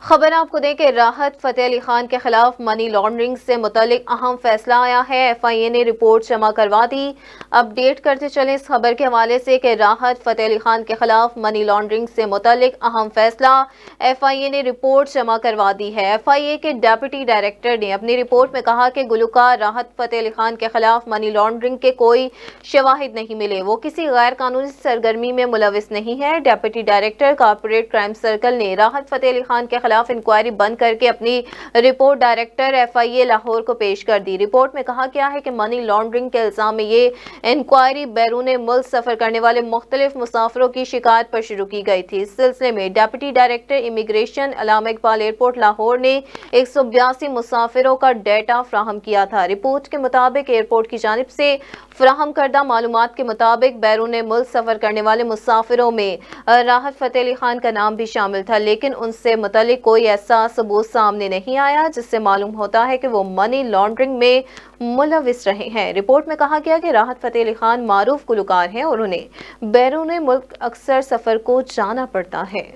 خبر آپ کو دیں کہ راحت فتح علی خان کے خلاف منی لانڈرنگ سے متعلق اہم فیصلہ آیا ہے۔ ایف آئی اے نے رپورٹ جمع کروا دی۔ اپ ڈیٹ کرتے چلیں اس خبر کے حوالے سے کہ راحت فتح علی خان کے خلاف منی لانڈرنگ سے متعلق اہم فیصلہ ایف آئی اے نے رپورٹ جمع کروا دی ہے۔ ایف آئی اے کے ڈیپٹی ڈائریکٹر نے اپنی رپورٹ میں کہا کہ گلوکار راحت فتح علی خان کے خلاف منی لانڈرنگ کے کوئی شواہد نہیں ملے، وہ کسی غیر قانونی سرگرمی میں ملوث نہیں ہے۔ Deputy director corporate crime circle نے راحت فتح علی خان کے خلاف انکوائری بند کر کے اپنی رپورٹ ڈائریکٹر ایف آئی اے لاہور کو پیش کر دی۔ رپورٹ میں کہا گیا ہے کہ منی لانڈرنگ کے الزام میں یہ انکوائری بیرون ملک سفر کرنے والے مختلف مسافروں کی شکایت پر شروع کی گئی تھی۔ اس سلسلے میں ڈیپٹی ڈائریکٹر امیگریشن علامہ اقبال ایئرپورٹ لاہور نے 182 مسافروں کا ڈیٹا فراہم کیا تھا۔ رپورٹ کے مطابق ایئرپورٹ کی جانب سے فراہم کردہ معلومات کے مطابق بیرون ملک سفر کرنے والے مسافروں میں راحت فتح علی خان کا نام بھی شامل تھا، لیکن ان سے متعلق کوئی ایسا ثبوت سامنے نہیں آیا جس سے معلوم ہوتا ہے کہ وہ منی لانڈرنگ میں ملوث رہے ہیں۔ رپورٹ میں کہا گیا کہ راحت فتح علی خان معروف گلوکار ہیں اور انہیں بیرون ملک اکثر سفر کو جانا پڑتا ہے۔